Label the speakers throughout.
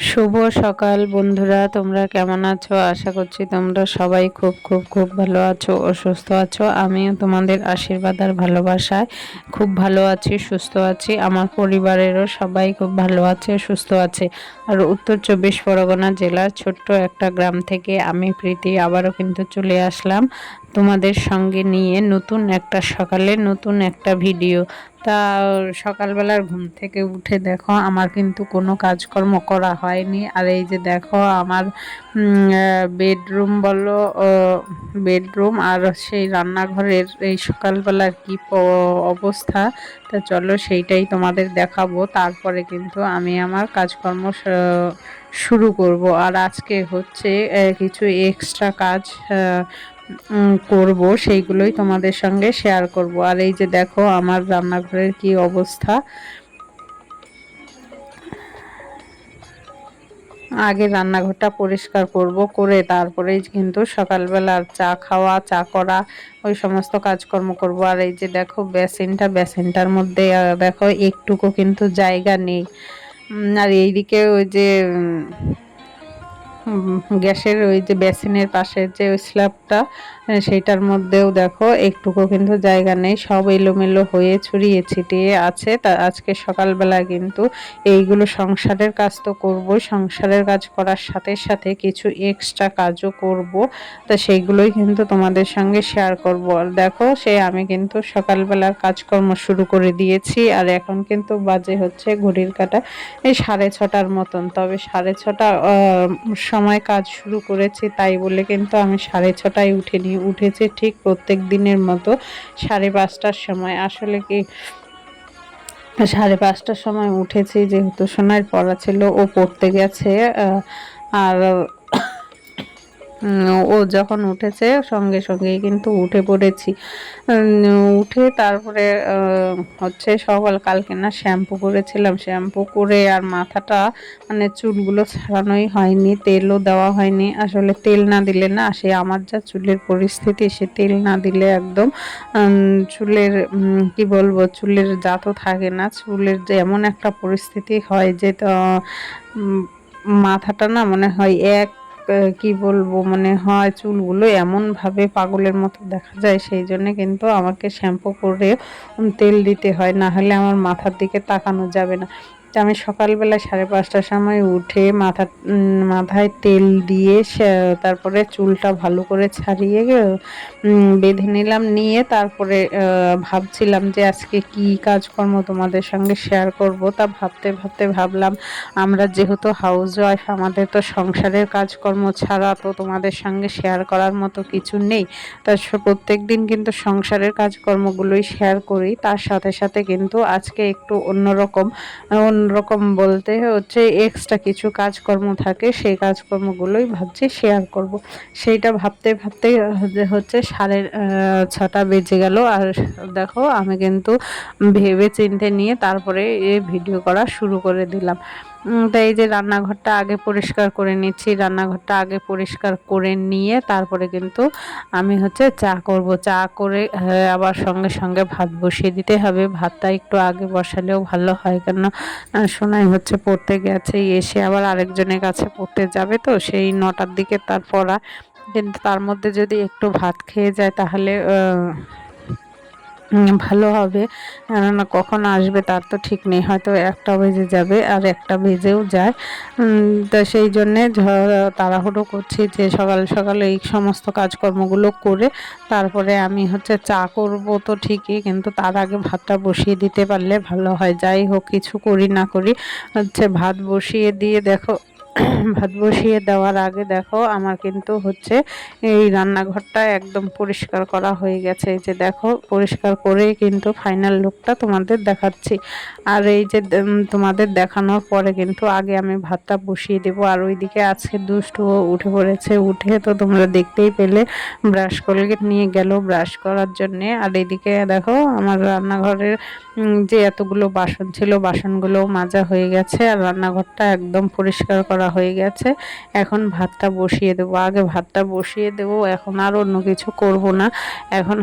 Speaker 1: শুভ সকাল বন্ধুরা, তোমরা কেমন আছো? আশা করছি তোমরা সবাই খুব খুব খুব ভালো আছো ও সুস্থ আছো। আমিও তোমাদের আশীর্বাদ আর ভালোবাসায় খুব ভালো আছি, সুস্থ আছি। আমার পরিবারেরও সবাই খুব ভালো আছে, সুস্থ আছে। আর উত্তর 24 পরগনা জেলার ছোট্ট একটা গ্রাম থেকে আমি প্রীতি আবারও কিন্তু চলে আসলাম তোমাদের সঙ্গে নিয়ে নতুন একটা সকালে নতুন একটা ভিডিও। তা সকালবেলার ঘুম থেকে উঠে দেখো আমার কিন্তু কোনো কাজকর্ম করা হয়নি। আর এই যে দেখো আমার বেডরুম বলো, বেডরুম আর সেই রান্নাঘরের এই সকালবেলার কি অবস্থা। তা চলো সেইটাই তোমাদের দেখাবো, তারপরে কিন্তু আমি আমার কাজকর্ম শুরু করব। আর আজকে হচ্ছে কিছু এক্সট্রা কাজ করব, সেইগুলোই তোমাদের সঙ্গে শেয়ার করব। আর এই যে দেখো আমার রান্নাঘরের কি অবস্থা। আগে রান্নাঘরটা পরিষ্কার করব, করে তারপরেই কিন্তু সকালবেলার চা খাওয়া, চা করা, ওই সমস্ত কাজকর্ম করব। আর এই যে দেখো বেসিনটার মধ্যে দেখো একটুকু কিন্তু জায়গা নেই। আর এইদিকে ওই যে গ্যাসের ওই যে বেসিনের পাশে যে ওই স্ল্যাবটা, সেইটার মধ্যেও দেখো একটুকু কিন্তু জায়গা নেই, সব এলোমেলো হয়ে ছড়িয়ে ছিটিয়ে আছে। তা আজকে সকালবেলা কিন্তু এইগুলো সংসারের কাজ তো করবই, সংসারের কাজ করার সাথে সাথে কিছু এক্সট্রা কাজও করব। তা সেইগুলোই কিন্তু তোমাদের সঙ্গে শেয়ার করব। আর দেখো আমি কিন্তু সকালবেলার কাজকর্ম শুরু করে দিয়েছি। আর এখন কিন্তু বাজে হচ্ছে ঘড়ির কাঁটা এই 6:30টার মতন। তবে 6:30 সময় কাজ শুরু করেছি, তাই বলে কিন্তু আমি 6:30টায় উঠিনি, উঠেছি ঠিক প্রত্যেক দিনের মতো 5:30টার সময়। আসলে কি 5:30টার সময় উঠেছি, যেহেতু সোনার পড়া ছিল, ও পড়তে গেছে। আর ও যখন উঠেছে সঙ্গে সঙ্গেই কিন্তু উঠে পড়েছি। উঠে তারপরে হচ্ছে কালকে না শ্যাম্পু করেছিলাম, শ্যাম্পু করে আর মাথাটা মানে চুলগুলো ছাড়ানোই হয়নি, তেলও দেওয়া হয়নি। আসলে তেল না দিলে না, আমার যা চুলের পরিস্থিতি, সে তেল না দিলে একদম চুলের কি বলবো, চুলের যা তো থাকে না, চুলের যে এমন একটা পরিস্থিতি হয় যে মাথাটা না মনে হয় কি বলবো, মনে হয় চুলগুলো এমন ভাবে পাগলের মতো দেখা যায়। সেই জন্য কিন্তু আমাকে শ্যাম্পু করে তেল দিতে হয়, না হলে আমার মাথার দিকে তাকানো যাবে না। আমি সকালবেলা 5:30টার সময় উঠে মাথায় তেল দিয়ে তারপরে চুলটা ভালো করে ছাড়িয়ে বেঁধে নিলাম, নিয়ে তারপরে ভাবছিলাম যে আজকে কি কাজকর্ম তোমাদের সঙ্গে শেয়ার করব। তা ভাবতে ভাবতে ভাবলাম আমরা যেহেতু হাউস ওয়াইফ, আমাদের তো সংসারের কাজকর্ম ছাড়া তো তোমাদের সঙ্গে শেয়ার করার মতো কিছু নেই। তা প্রত্যেক দিন কিন্তু সংসারের কাজকর্মগুলোই শেয়ার করি, তার সাথে সাথে কিন্তু আজকে একটু অন্যরকম বলতে হচ্ছে এক্সট্রা কিছু কাজকর্ম থাকে, সেই কাজকর্মগুলোই ভাবছি শেয়ার করব। সেইটা ভাবতে ভাবতে হচ্ছে 6:30 বেজে গেল। আর দেখো আমি কিন্তু ভেবে চিন্তে নিয়ে তারপরে এই ভিডিও করা শুরু করে দিলাম। তাই এই যে রান্নাঘরটা আগে পরিষ্কার করে নিচ্ছি, রান্নাঘরটা আগে পরিষ্কার করে নিয়ে তারপরে কিন্তু আমি হচ্ছে চা করব। চা করে আবার সঙ্গে সঙ্গে ভাত বসিয়ে দিতে হবে। ভাতটা একটু আগে বসালেও ভালো হয়, কেন সোনাই হচ্ছে পড়তে গেছে, এসে আবার আরেকজনের কাছে পড়তে যাবে, তো সেই 9টার দিকে তার পড়া। কিন্তু তার মধ্যে যদি একটু ভাত খেয়ে যায় তাহলে ভালো হবে। কেননা কখন আসবে তার তো ঠিক নেই, হয়তো 1টা বেজে যাবে, আর 1টা বেজেও যায়। তা সেই জন্যে তাড়াহুড়ো করছি যে সকাল সকাল এই সমস্ত কাজকর্মগুলো করে তারপরে আমি হচ্ছে চা করব তো ঠিকই, কিন্তু তার আগে ভাতটা বসিয়ে দিতে পারলে ভালো হয়। যাই হোক, কিছু করি না করি হচ্ছে ভাত বসিয়ে দিয়ে দেখো ভাত বসিয়ে দেওয়ার আগে দেখো আমার কিন্তু হচ্ছে এই রান্নাঘরটা একদম পরিষ্কার করা হয়ে গেছে। এই যে দেখো পরিষ্কার করেই কিন্তু ফাইনাল লুকটা তোমাদের দেখাচ্ছি। আর এই যে তোমাদের দেখানোর পরে কিন্তু আগে আমি ভাতটা বসিয়ে দেবো। আর ওইদিকে আজকে দুষ্টুও উঠে পড়েছে, উঠে তো তোমরা দেখতেই পেলে ব্রাশ কোলগেট নিয়ে গেল ব্রাশ করার জন্যে। আর এদিকে দেখো আমার রান্নাঘরের যে এতগুলো বাসন ছিল, বাসনগুলোও মাজা হয়ে গেছে, আর রান্নাঘরটা একদম পরিষ্কার করা হয়ে গেছে। এখন ভাতটা বসিয়ে দেবো, আগে ভাতটা বসিয়ে দেবো, এখন আর অন্য কিছু করব না। এখন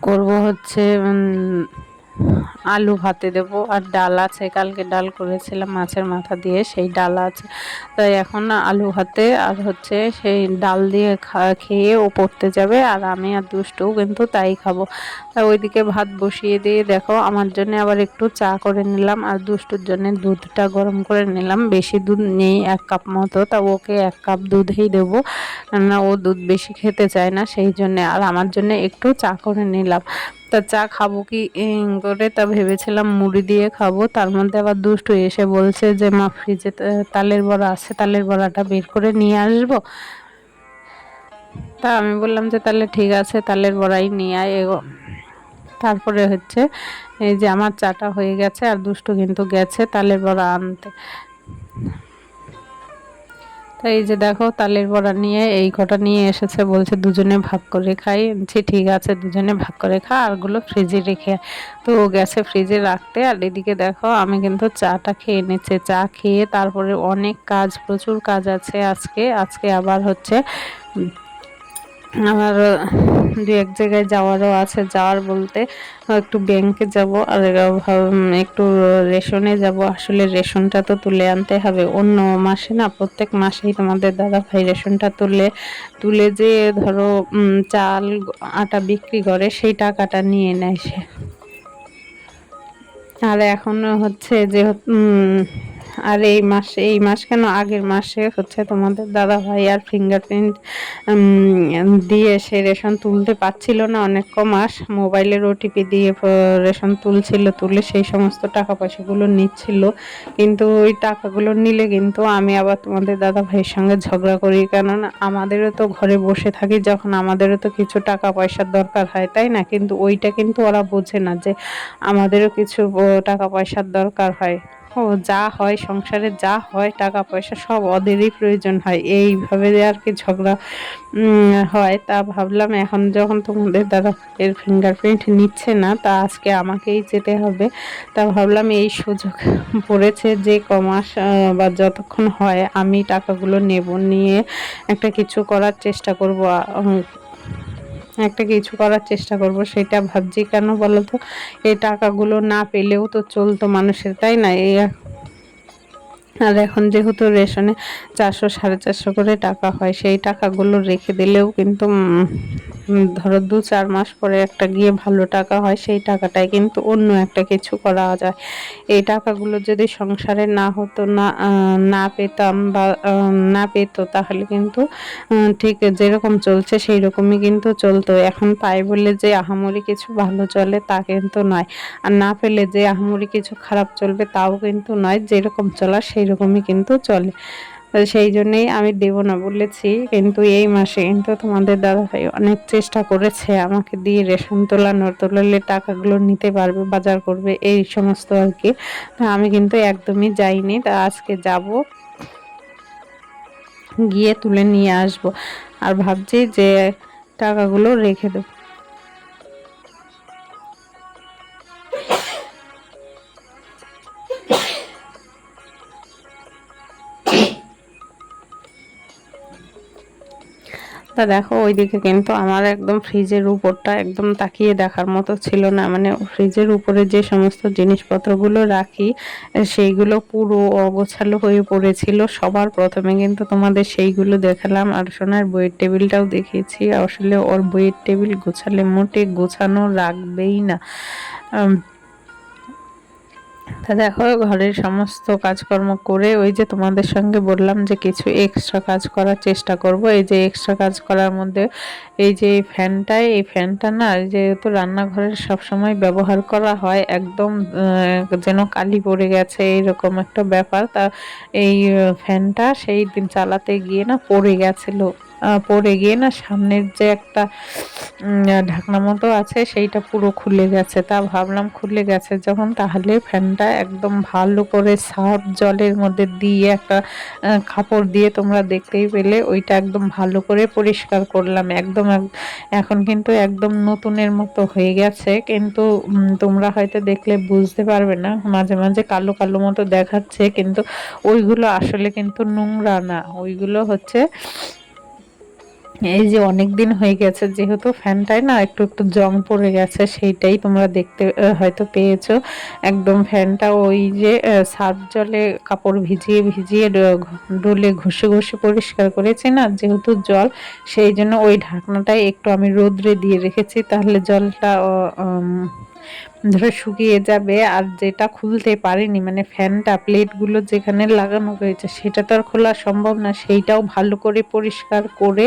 Speaker 1: করব হচ্ছে আলু ভাতে দেবো, আর ডাল আছে, কালকে ডাল করেছিলাম মাছের মাথা দিয়ে, সেই ডাল আছে। তাই এখন আলু ভাতে আর হচ্ছে সেই ডাল দিয়ে খেয়ে ও পড়তে যাবে, আর আমি আর দুষ্টুও কিন্তু তাই খাবো। তা ওইদিকে ভাত বসিয়ে দিয়ে দেখো আমার জন্য আবার একটু চা করে নিলাম, আর দুষ্টুর জন্য দুধটা গরম করে নিলাম। বেশি দুধ নেই, 1 কাপ মতো, তা ওকে 1 কাপ দুধেই দেবো, না ও দুধ বেশি খেতে চায় না, সেই জন্যে। আর আমার জন্য একটু চা করে নিলাম। তা চা খাবো কি করে তা ভেবেছিলাম মুড়ি দিয়ে খাবো, তার মধ্যে আবার দুষ্টু এসে বলছে যে মা ফ্রিজে তালের বড়া আছে, তালের বড়াটা বের করে নিয়ে আসবো। তা আমি বললাম যে তাহলে ঠিক আছে, তালের বড়াই নিয়ে আয় এগো। তারপরে হচ্ছে এই যে আমার চাটা হয়ে গেছে, আর দুষ্টু কিন্তু গেছে তালের বড়া আনতে। তো এই যে দেখো তালের বড়া নিয়ে এই কটা নিয়ে এসেছে, বলছে দুজনে ভাগ করে খাই। ঠিক আছে, দুজনে ভাগ করে খা, আরগুলো ফ্রিজে রেখে। তো ও গেছে ফ্রিজে রাখতে, আর এদিকে দেখো আমি কিন্তু চাটা খেয়ে নিচ্ছে। চা খেয়ে তারপরে অনেক কাজ, প্রচুর কাজ আছে আজকে। আজকে আবার হচ্ছে আমার 2-1 জায়গায় যাওয়ারও আছে। যাওয়ার বলতে একটু ব্যাংকে যাব, আর একটু রেশনে যাব। আসলে রেশনটা তো তুলে আনতে হবে অন্য মাসে না, প্রত্যেক মাসেই তোমাদের দাদা ভাই রেশনটা তুলে যে ধরো চাল আটা বিক্রি করে সেই টাকাটা নিয়ে নেয় সে। আর এখন হচ্ছে যে আর এই মাস কেন, আগের মাসে হচ্ছে তোমাদের দাদা ভাই আর ফিঙ্গারপ্রিন্ট দিয়ে সে রেশন তুলতে পারছিল না অনেক মাস, মোবাইলের ওটিপি দিয়ে রেশন তুলে সেই সমস্ত টাকা পয়সাগুলো নিচ্ছিল। কিন্তু ওই টাকাগুলো নিলে কিন্তু আমি আবার তোমাদের দাদা ভাইয়ের সঙ্গে ঝগড়া করি, কেননা আমাদেরও তো ঘরে বসে থাকি যখন, আমাদেরও তো কিছু টাকা পয়সার দরকার হয়, তাই না? কিন্তু ওইটা কিন্তু ওরা বোঝে না যে আমাদেরও কিছু টাকা পয়সার দরকার হয়। ও যা হয় সংসারে, যা হয় টাকা পয়সা সব ওদেরই প্রয়োজন হয়, এইভাবে আর কি ঝগড়া হয়। তা ভাবলাম এখন যখন তোমাদের দাদা এর ফিঙ্গারপ্রিন্ট নিচ্ছে না, তা আজকে আমাকেই যেতে হবে। তা ভাবলাম এই সুযোগ পড়েছে যে কমাস বা যতক্ষণ হয় আমি টাকাগুলো নেব, নিয়ে একটা কিছু করার চেষ্টা করব। একটা কিছু করার চেষ্টা করব, সেটা ভাবছি। কেন বলো তো, এই টাকাগুলো না পেলেও তো চলতো মানুষের, তাই না? আর এখন যেহেতু রেশনে 400 সাড়ে 400 করে টাকা হয়, সেই টাকাগুলো রেখে দিলেও কিন্তু ধরো 2-4 মাস পরে একটা গিয়ে ভালো টাকা হয়, সেই টাকাটাই কিন্তু অন্য একটা কিছু করা যায়। এই টাকাগুলো যদি সংসারে না হতো, না পেতাম বা না পেতো, তাহলে কিন্তু ঠিক যেরকম চলছে সেই রকমই কিন্তু চলতো। এখন পাই বলে যে আহামরি কিছু ভালো চলে তা কিন্তু নয়, আর না পেলে যে আহামরি কিছু খারাপ চলবে তাও কিন্তু নয়, যেরকম চলার সেই রকমই কিন্তু চলে। সেই জন্যেই আমি দেব না বলেছি, কিন্তু এই মাসে কিন্তু তোমাদের দাদাভাই অনেক চেষ্টা করেছে আমাকে দিয়ে রেশন তোলালে টাকাগুলো নিতে পারবে, বাজার করবে, এই সমস্ত আর কি। তা আমি কিন্তু একদমই যাইনি, তা আজকে যাব, গিয়ে তুলে নিয়ে আসব। আর ভাবছি যে টাকাগুলো রেখে দেবো। তা দেখো ওইদিকে কিন্তু আমার একদম ফ্রিজের উপরটা একদম তাকিয়ে দেখার মতো ছিল না, মানে ফ্রিজের উপরে যে সমস্ত জিনিসপত্রগুলো রাখি সেইগুলো পুরো অগোছালো হয়ে পড়েছিল। সবার প্রথমে কিন্তু তোমাদের সেইগুলো দেখালাম, আর সোনার বইয়ের টেবিলটাও দেখিয়েছি। আসলে ওর বইয়ের টেবিল গোছালে মোটে গোছানো রাখবেই না। তা দেখো ঘরের সমস্ত কাজকর্ম করে ওই যে তোমাদের সঙ্গে বললাম যে কিছু এক্সট্রা কাজ করার চেষ্টা করব। এই যে এক্সট্রা কাজ করার মধ্যে এই যে এই ফ্যানটা না যেহেতু রান্নাঘরের সব সময় ব্যবহার করা হয়, একদম যেন কালি পড়ে গেছে এরকম একটা ব্যাপার। তা এই ফ্যানটা সেই দিন চালাতে গিয়ে না পড়ে গেছিল, পড়ে গিয়ে না সামনের যে একটা ঢাকনা মতো আছে সেইটা পুরো খুলে গেছে। তা ভাবলাম খুলে গেছে যখন, তাহলে ফ্যানটা একদম ভালো করে সার্ফ জলের মধ্যে দিয়ে একটা কাপড় দিয়ে, তোমরা দেখতেই পেলে, ওইটা একদম ভালো করে পরিষ্কার করলাম। এখন কিন্তু একদম নতুনের মতো হয়ে গেছে, কিন্তু তোমরা হয়তো দেখলে বুঝতে পারবে না, মাঝে মাঝে কালো কালো মতো দেখাচ্ছে, কিন্তু ওইগুলো আসলে কিন্তু নোংরা না, ওইগুলো হচ্ছে এই যে অনেক দিন হয়ে গেছে যেহেতু ফ্যানটায় না একটু একটু জং পড়ে গেছে, সেইটাই তোমরা দেখতে হয়তো পেয়েছো। একদম ফ্যানটা ওই যে সার্ফ জলে কাপড় ভিজিয়ে ভিজিয়ে ডলে ঘষে ঘষে পরিষ্কার করেছি না, যেহেতু জল, সেই জন্য ওই ঢাকনাটাই একটু আমি রোদ্রে দিয়ে রেখেছি, তাহলে জলটা ধরে শুকিয়ে যাবে। আর যেটা খুলতে পারিনি মানে ফ্যানটা প্লেটগুলো যেখানে লাগানো রয়েছে সেটা তো আর খোলা সম্ভব না, সেইটাও ভালো করে পরিষ্কার করে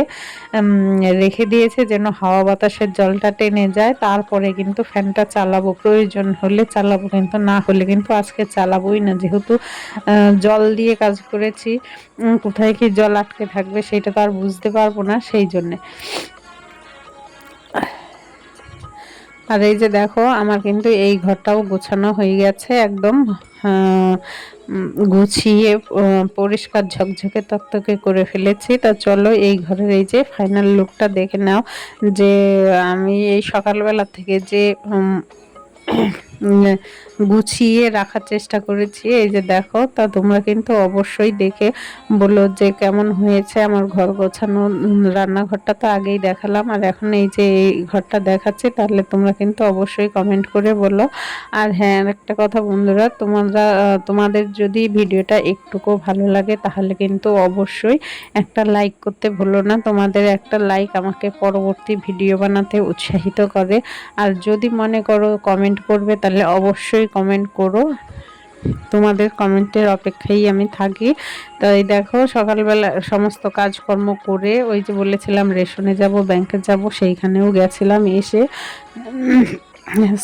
Speaker 1: রেখে দিয়েছে যেন হাওয়া বাতাসের জলটা টেনে যায়। তারপরে কিন্তু ফ্যানটা চালাবো, প্রয়োজন হলে চালাবো, কিন্তু না হলে কিন্তু আজকে চালাবোই না, যেহেতু জল দিয়ে কাজ করেছি। কোথায় কি জল আটকে থাকবে সেটা তো আর বুঝতে পারবো না, সেই জন্যে। আর এই যে দেখো আমার কিন্তু এই ঘরটাও গোছানো হয়ে গেছে একদম, আহ, গুছিয়ে পরিষ্কার ঝকঝকে তকতকে করে ফেলেছি। তা চলো এই ঘরের এই যে ফাইনাল লুকটা দেখে নাও, যে আমি এই সকালবেলা থেকে যে উম, গুছিয়ে রাখার চেষ্টা করেছি। এই যে দেখো, তা তোমরা কিন্তু অবশ্যই দেখে বলো যে কেমন হয়েছে আমার ঘর গোছানো। রান্নাঘরটা তো আগেই দেখালাম, আর এখন এই যে এই ঘরটা দেখাচ্ছি, তাহলে তোমরা কিন্তু অবশ্যই কমেন্ট করে বলো। আর হ্যাঁ, একটা কথা বন্ধুরা, তোমাদের যদি ভিডিওটা একটুকু ভালো লাগে তাহলে কিন্তু অবশ্যই একটা লাইক করতে ভুলো না। তোমাদের একটা লাইক আমাকে পরবর্তী ভিডিও বানাতে উৎসাহিত করে। আর যদি মনে করো কমেন্ট করবে তাহলে অবশ্যই কমেন্ট করো, তোমাদের কমেন্টের অপেক্ষায় আমি থাকি। তাই দেখো সকালবেলা সমস্ত কাজকর্ম করে ওই যে বলেছিলাম রেশনে যাব, ব্যাংকে যাব, সেইখানেও গেছিলাম। এসে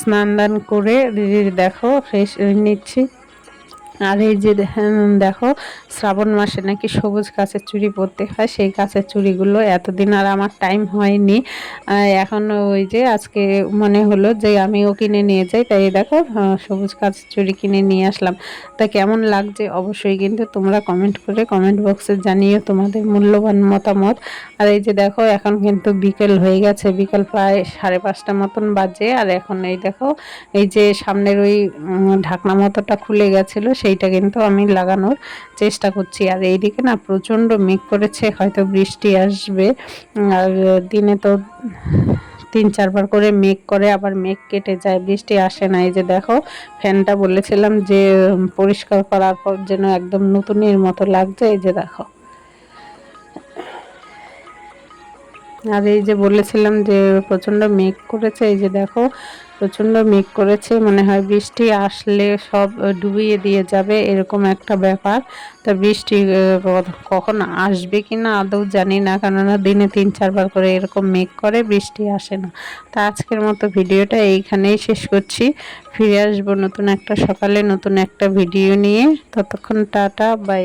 Speaker 1: স্নান দান করে দেখো ফ্রেশ নিচ্ছি। আর এই যে দেখো শ্রাবণ মাসে নাকি সবুজ কাচের চুড়ি পরতে হয়, সেই কাচের চুড়িগুলো এতদিন আর আমার টাইম হয়নি, এখন ওই যে আজকে মনে হলো যে আমিও কিনে নিয়ে যাই, তাই দেখো সবুজ কাচের চুড়ি কিনে নিয়ে আসলাম। তা কেমন লাগছে অবশ্যই কিন্তু তোমরা কমেন্ট করে কমেন্ট বক্সে জানিও তোমাদের মূল্যবান মতামত। আর এই যে দেখো এখন কিন্তু বিকেল হয়ে গেছে, বিকেল প্রায় 5:30 মতন বাজে। আর এখন এই দেখো এই যে সামনের ওই ঢাকনা মতোটা খুলে গেছিল, সেইটা কিন্তু আমি লাগানোর চেষ্টা করছি। আর এইদিকে না প্রচণ্ড মেঘ করেছে, হয়তো বৃষ্টি আসবে। আর দিনে তো 3-4 বার করে মেঘ করে, আবার মেঘ কেটে যায়, বৃষ্টি আসে না। এই যে দেখো ফ্যানটা বলেছিলাম যে পরিষ্কার করার পর যেন একদম নতুনের মতো লাগছে। এই যে দেখো, আর এই যে বলেছিলাম যে প্রচণ্ড মেঘ করেছে, এই যে দেখো প্রচণ্ড মেঘ করেছে, মনে হয় বৃষ্টি আসলে সব ডুবিয়ে দিয়ে যাবে, এরকম একটা ব্যাপার। তা বৃষ্টি কখন আসবে কি না আদৌ জানি না, কেননা দিনে 3-4 বার করে এরকম মেঘ করে, বৃষ্টি আসে না। তা আজকের মতো ভিডিওটা এইখানেই শেষ করছি। ফিরে আসবো নতুন একটা সকালে নতুন একটা ভিডিও নিয়ে, ততক্ষণ টাটা বাই।